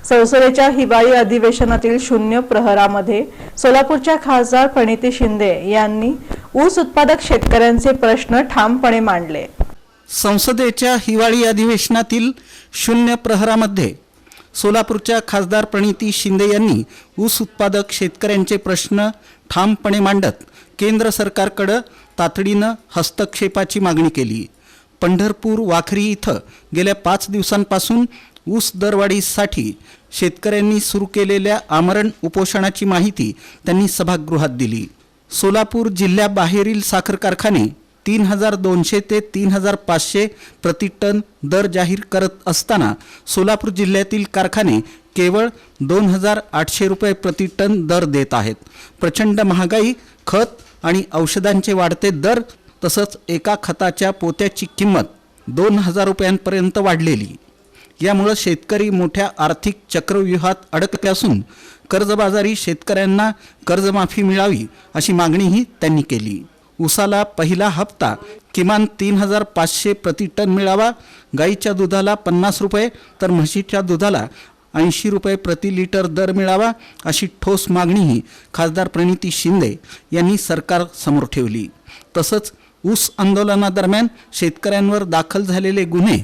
संसदेच्या हिवाळी अधिवेशनातील शून्य प्रहरामध्ये सोलापूरच्या खासदार प्रणिती शिंदे यांनी ऊस उत्पादक शेतकऱ्यांचे प्रश्न ठामपणे मांडले। संसदेच्या हिवाळी अधिवेशनातील शून्य प्रहरामध्ये सोलापूरच्या खासदार प्रणिती शिंदे यांनी ऊस उत्पादक शेतकऱ्यांचे प्रश्न ठामपणे मांडत केंद्र सरकारकडे तातडीनं हस्तक्षेपाची मागणी केली। पंढरपूर वाखरी इथं गेल्या 5 दिवसांपासून ऊस दरवाढीसाठी शेतकऱ्यांनी सुरू केलेल्या आमरण उपोषणाची माहिती त्यांनी सभागृहात दिली। सोलापूर जिल्ह्याबाहेरील साखर कारखाने 3200 ते 3500 प्रति टन दर जाहीर करत असताना सोलापूर जिल्ह्यातील कारखाने केवळ 2800 रुपये प्रति टन दर देत आहेत। प्रचंड महागाई, खत आणि औषधांचे वाढते दर तसंच एका खताच्या पोत्याची किंमत 2000 रुपयांपर्यंत वाढलेली, यामुळे शेतकरी मोठ्या आर्थिक चक्रव्यूहात अडकले असून कर्जबाजारी शेतकऱ्यांना कर्जमाफी मिळावी अशी मागणीही त्यांनी केली। ऊसाला पहिला हप्ता किमान 3500 प्रति टन मिळावा, गाईच्या दुधाला 50 रुपये तर म्हशीच्या दुधाला 80 रुपये प्रति लिटर दर मिळावा अशी ठोस मागणीही खासदार प्रणिती शिंदे यांनी सरकार समोर ठेवली। तसंच ऊस आंदोलनादरम्यान शेतकऱ्यांवर दाखल झालेले गुन्हे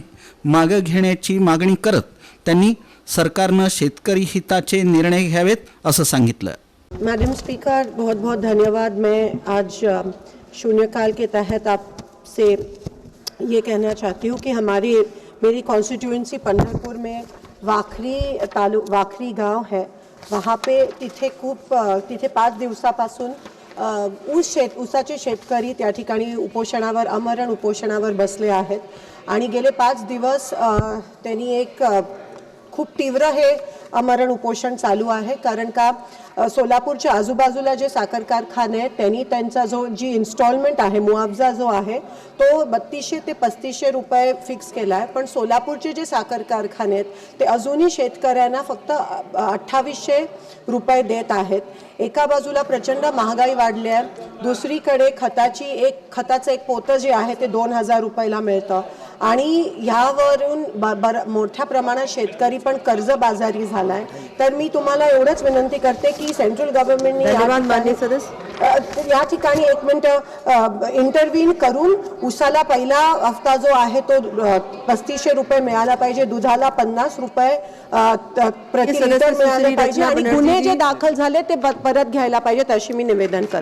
मागे घेण्याची मागणी करत त्यांनी सरकारने शेतकरी हिताचे निर्णय घ्यावेत असं सांगितलं। मैडम स्पीकर, बहुत बहुत धन्यवाद। मैं आज शून्यकाल के तहत आपसे ये कहना चाहती हूँ कि मेरी कॉन्स्टिट्यूएंसी पंढरपुर में वाखरी गांव है। वहाँ पे तिथे 5 दिवसापासून ऊसाचे शेतकरी त्या ठिकाणी उपोषणावर, आमरण उपोषणावर बसले आहेत आणि गेले 5 दिवस त्यांनी एक खूप तीव्र हे आमरण उपोषण चालू आहे। कारण का सोलापूरच्या आजूबाजूला जे साखर कारखाने आहेत त्यांनी त्यांचा जी इन्स्टॉलमेंट आहे, मुआवजा जो आहे तो 3200 ते 3500 रुपये फिक्स केला आहे, पण सोलापूरचे जे साखर कारखाने आहेत ते अजूनही शेतकऱ्यांना फक्त 2800 रुपये देत आहेत। एका बाजूला प्रचंड महागाई वाढली आहे, दुसरीकडे खताचं एक पोतं जे आहे ते 2000 रुपयाला मिळतं आणि ह्यावरून मोठ्या प्रमाणात शेतकरी पण कर्जबाजारी झालाय। तर मी तुम्हाला एवढंच विनंती करते की सेंट्रल गव्हर्नमेंटने या ठिकाणी 1 मिनिट इंटरव्हीन करून ऊसाला पहिला हप्ता जो आहे तो 3500 रुपये मिळाला पाहिजे, दुधाला 50 रुपये प्रति लिटर मिळाले पाहिजे आणि गुन्हे जे दाखल झाले ते परत घ्यायला पाहिजेत अशी मी निवेदन करते।